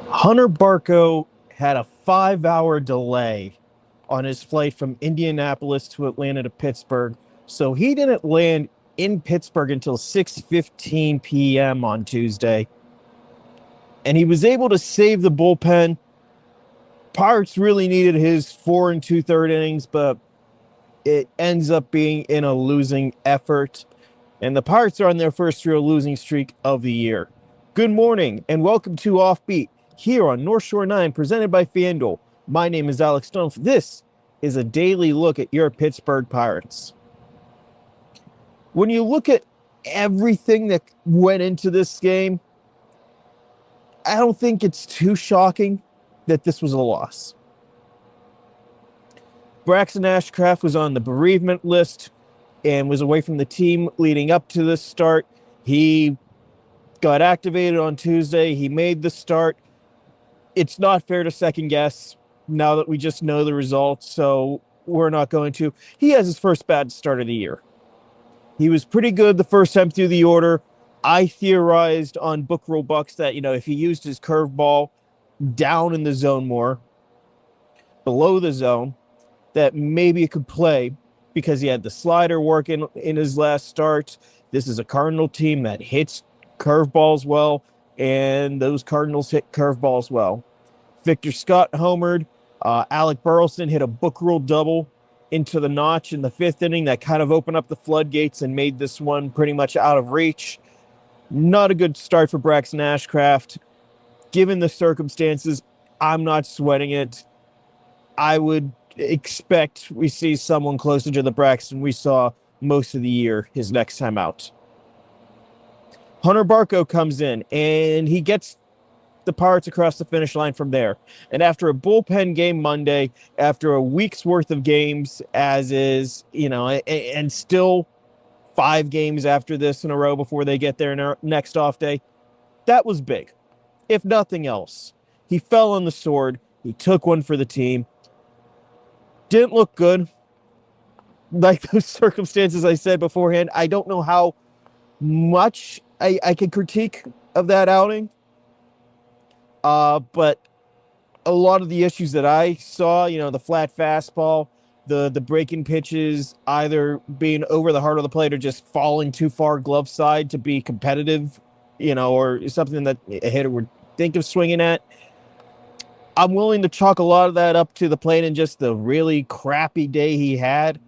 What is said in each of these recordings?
Hunter Barco had a 5-hour delay on his flight from Indianapolis to Atlanta to Pittsburgh, so he didn't land in Pittsburgh until 6:15 p.m. on Tuesday, and he was able to save the bullpen. Pirates really needed his 4 2/3 innings, but it ends up being in a losing effort, and the Pirates are on their first real losing streak of the year. Good morning, and welcome to Offbeat here on North Shore 9, presented by FanDuel. My name is Alex Stumpf. This is a daily look at your Pittsburgh Pirates. When you look at everything that went into this game, I don't think it's too shocking that this was a loss. Braxton Ashcraft was on the bereavement list and was away from the team leading up to this start. He got activated on Tuesday. He made the start. It's not fair to second guess now that we just know the results, so we're not going to. He has his first bad start of the year. He was pretty good the first time through the order. I theorized on Book Rule Bucks that, if he used his curveball down in the zone more, below the zone, that maybe it could play because he had the slider working in his last start. This is a Cardinal team that hits curveballs well, and those Cardinals hit curveballs well. Victor Scott homered. Alec Burleson hit a Book Rule double into the notch in the fifth inning that kind of opened up the floodgates and made this one pretty much out of reach. Not a good start for Braxton Ashcraft. Given the circumstances, I'm not sweating it. I would expect we see someone closer to the Braxton we saw most of the year his next time out. Hunter Barco comes in, and he gets the Pirates across the finish line from there. And after a bullpen game Monday, after a week's worth of games, as is, and still 5 games after this in a row before they get their next off day, that was big. If nothing else, he fell on the sword. He took one for the team. Didn't look good. Like those circumstances I said beforehand, I don't know how much I can critique of that outing. But a lot of the issues that I saw, the flat fastball, the breaking pitches, either being over the heart of the plate or just falling too far glove side to be competitive, or something that a hitter would think of swinging at. I'm willing to chalk a lot of that up to the plate and just the really crappy day he had.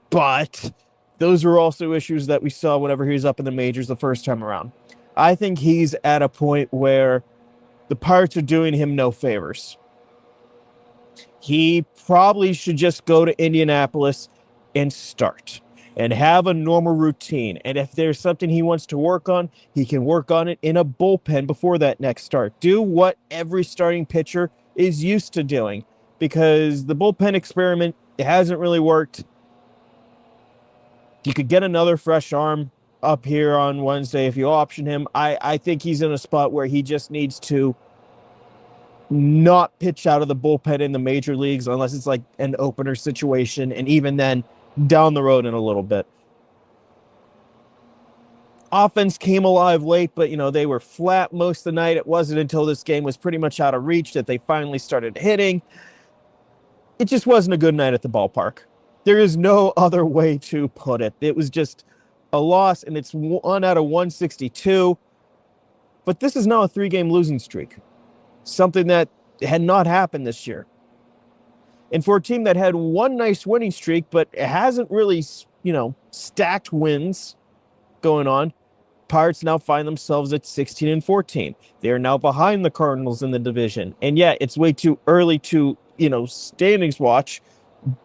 But those are also issues that we saw whenever he was up in the majors the first time around. I think he's at a point where the Pirates are doing him no favors. He probably should just go to Indianapolis and start and have a normal routine. And if there's something he wants to work on, he can work on it in a bullpen before that next start. Do what every starting pitcher is used to doing, because the bullpen experiment, it hasn't really worked. You could get another fresh arm up here on Wednesday if you option him. I think he's in a spot where he just needs to not pitch out of the bullpen in the major leagues unless it's like an opener situation, and even then down the road in a little bit. Offense came alive late, but they were flat most of the night. It wasn't until this game was pretty much out of reach that they finally started hitting. It just wasn't a good night at the ballpark. There is no other way to put it. It was just a loss, and it's 1 out of 162. But this is now a 3-game losing streak, something that had not happened this year. And for a team that had one nice winning streak, but it hasn't really, stacked wins going on, Pirates now find themselves at 16-14. They are now behind the Cardinals in the division. And yeah, it's way too early to, standings watch,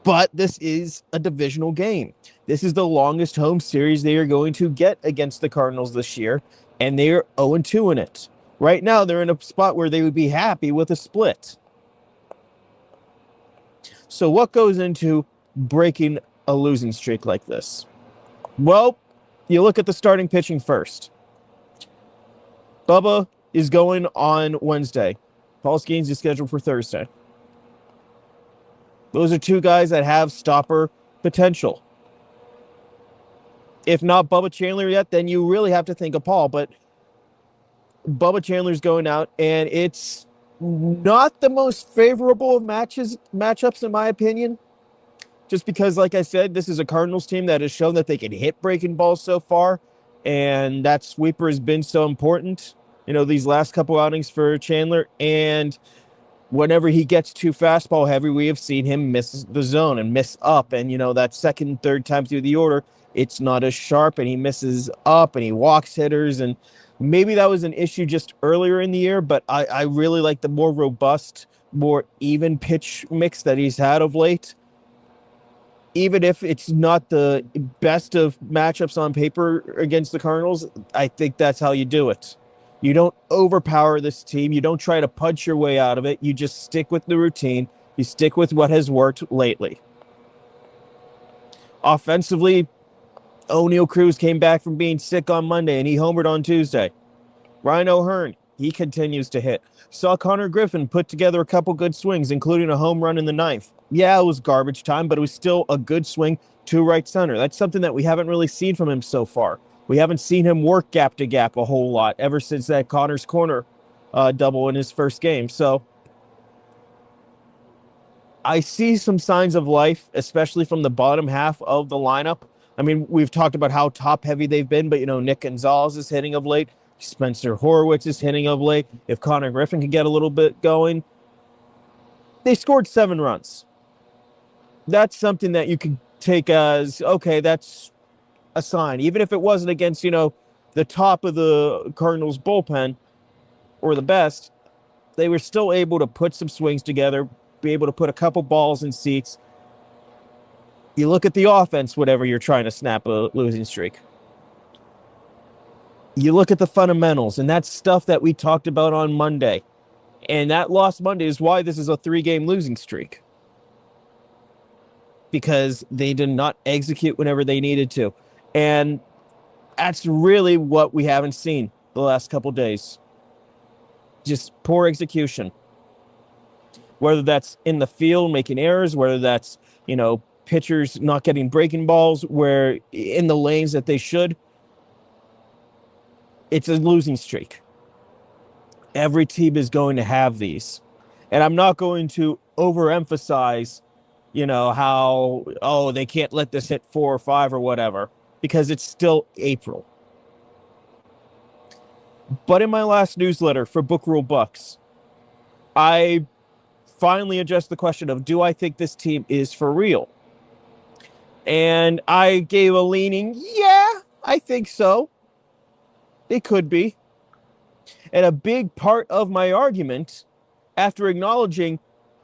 but this is a divisional game. This is the longest home series they are going to get against the Cardinals this year, and they are 0-2 in it. Right now, they're in a spot where they would be happy with a split. So what goes into breaking a losing streak like this? Well, you look at the starting pitching first. Bubba is going on Wednesday. Paul Skenes is scheduled for Thursday. Those are 2 guys that have stopper potential. If not Bubba Chandler yet, then you really have to think of Paul. But Bubba Chandler's going out, and it's not the most favorable of matchups, in my opinion. Just because, like I said, this is a Cardinals team that has shown that they can hit breaking balls so far, and that sweeper has been so important, these last couple outings for Chandler. And whenever he gets too fastball heavy, we have seen him miss the zone and miss up. And, that second, third time through the order, it's not as sharp, and he misses up and he walks hitters. And maybe that was an issue just earlier in the year, but I really like the more robust, more even pitch mix that he's had of late. Even if it's not the best of matchups on paper against the Cardinals, I think that's how you do it. You don't overpower this team. You don't try to punch your way out of it. You just stick with the routine. You stick with what has worked lately. Offensively, Oneil Cruz came back from being sick on Monday, and he homered on Tuesday. Ryan O'Hearn, he continues to hit. Saw Konnor Griffin put together a couple good swings, including a home run in the ninth. Yeah, it was garbage time, but it was still a good swing to right center. That's something that we haven't really seen from him so far. We haven't seen him work gap to gap a whole lot ever since that Connor's corner double in his first game. So I see some signs of life, especially from the bottom half of the lineup. I mean, we've talked about how top heavy they've been, but Nick Gonzalez is hitting of late. Spencer Horwitz is hitting of late. If Connor Griffin can get a little bit going, they scored 7 runs. That's something that you can take as, okay, that's a sign. Even if it wasn't against, the top of the Cardinals bullpen or the best, they were still able to put some swings together, be able to put a couple balls in seats. You look at the offense, whatever you're trying to snap a losing streak. You look at the fundamentals, and that's stuff that we talked about on Monday. And that loss Monday is why this is a 3-game losing streak. Because they did not execute whenever they needed to. And that's really what we haven't seen the last couple days. Just poor execution. Whether that's in the field making errors, whether that's, pitchers not getting breaking balls where in the lanes that they should. It's a losing streak. Every team is going to have these. And I'm not going to overemphasize, how, they can't let this hit 4 or 5 or whatever, because it's still April. But in my last newsletter for Book Rule Bucks, I finally addressed the question of, do I think this team is for real? And I gave a leaning, yeah, I think so. They could be. And a big part of my argument, after acknowledging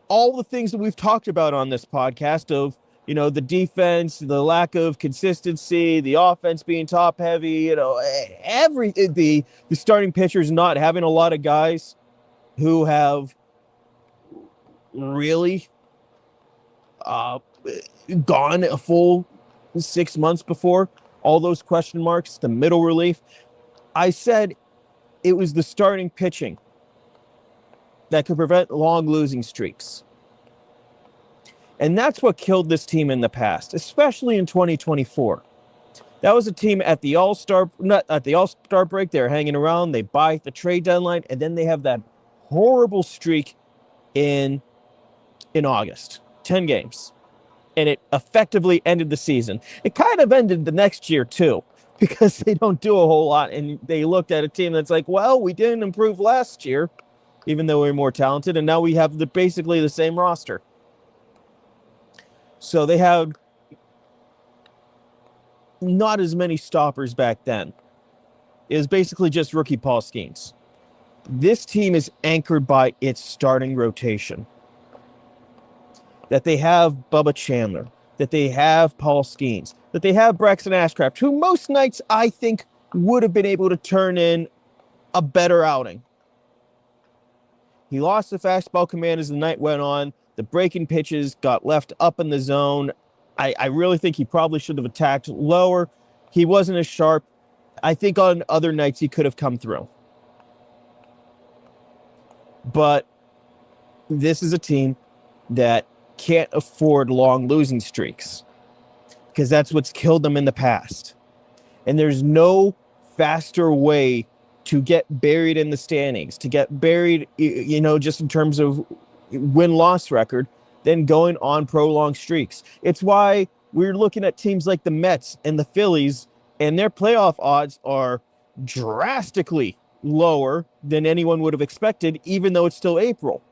all the things that we've talked about on this podcast of, the defense, the lack of consistency, the offense being top heavy, the starting pitchers not having a lot of guys who have really gone a full 6 months before, all those question marks, the middle relief. I said it was the starting pitching that could prevent long losing streaks. And that's what killed this team in the past, especially in 2024. That was a team at the All-Star break. They're hanging around. They buy the trade deadline, and then they have that horrible streak in August. 10 games. And it effectively ended the season. It kind of ended the next year, too, because they don't do a whole lot. And they looked at a team that's like, well, we didn't improve last year, even though we were more talented, and now we have basically the same roster. So they have not as many stoppers back then. It was basically just rookie Paul Skenes. This team is anchored by its starting rotation. That they have Bubba Chandler, that they have Paul Skenes, that they have Braxton Ashcraft, who most nights I think would have been able to turn in a better outing. He lost the fastball command as the night went on. The breaking pitches got left up in the zone. I really think he probably should have attacked lower. He wasn't as sharp. I think on other nights he could have come through. But this is a team that can't afford long losing streaks because that's what's killed them in the past. And there's no faster way to get buried in the standings, to get buried, just in terms of win-loss record, than going on prolonged streaks. It's why we're looking at teams like the Mets and the Phillies, and their playoff odds are drastically lower than anyone would have expected, even though it's still April.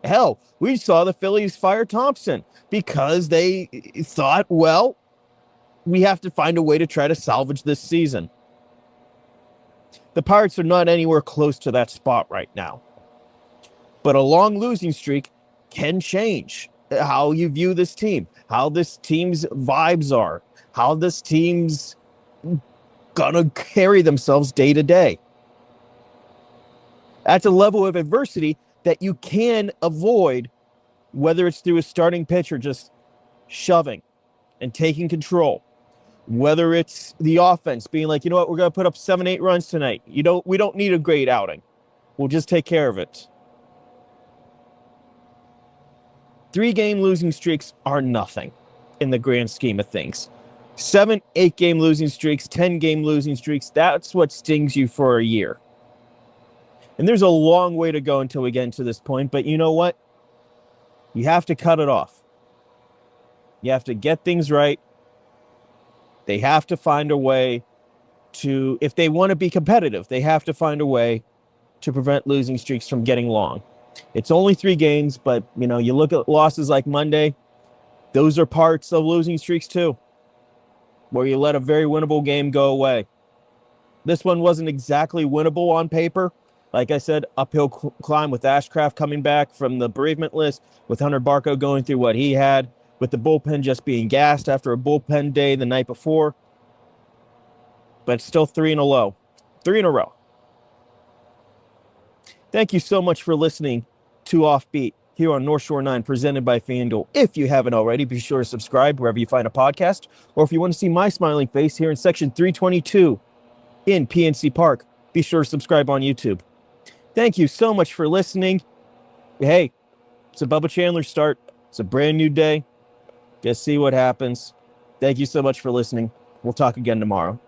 Hell, we saw the Phillies fire Thompson because they thought, well, we have to find a way to try to salvage this season. The Pirates are not anywhere close to that spot right now. But a long losing streak can change how you view this team, how this team's vibes are, how this team's gonna carry themselves day to day. That's a level of adversity that you can avoid, whether it's through a starting pitcher just shoving and taking control, whether it's the offense being like, you know what, we're going to put up 7-8 runs tonight. We don't need a great outing. We'll just take care of it. 3-game losing streaks are nothing in the grand scheme of things. 7, 8-game losing streaks, 10-game losing streaks, that's what stings you for a year. And there's a long way to go until we get to this point, but you know what? You have to cut it off. You have to get things right. They have to find a way to, if they want to be competitive, they have to find a way to prevent losing streaks from getting long. It's only 3 games, but, you look at losses like Monday, those are parts of losing streaks too, where you let a very winnable game go away. This one wasn't exactly winnable on paper. Like I said, uphill climb with Ashcraft coming back from the bereavement list, with Hunter Barco going through what he had, with the bullpen just being gassed after a bullpen day the night before. But still 3 in a row. Thank you so much for listening to Offbeat here on North Shore 9, presented by FanDuel. If you haven't already, be sure to subscribe wherever you find a podcast. Or if you want to see my smiling face here in section 322 in PNC Park, be sure to subscribe on YouTube. Thank you so much for listening. Hey, it's a Bubba Chandler start. It's a brand new day. Just see what happens. Thank you so much for listening. We'll talk again tomorrow.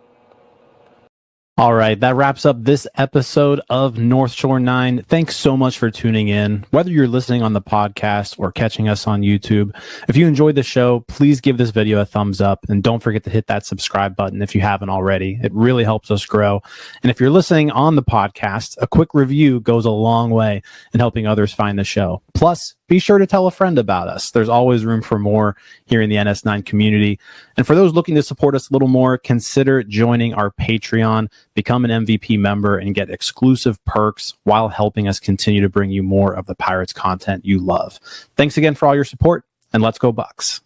All right, that wraps up this episode of North Shore 9. Thanks so much for tuning in. Whether you're listening on the podcast or catching us on YouTube, if you enjoyed the show, please give this video a thumbs up and don't forget to hit that subscribe button if you haven't already. It really helps us grow. And if you're listening on the podcast, a quick review goes a long way in helping others find the show. Plus, be sure to tell a friend about us. There's always room for more here in the NS9 community. And for those looking to support us a little more, consider joining our Patreon, become an MVP member, and get exclusive perks while helping us continue to bring you more of the Pirates content you love. Thanks again for all your support, and let's go Bucks.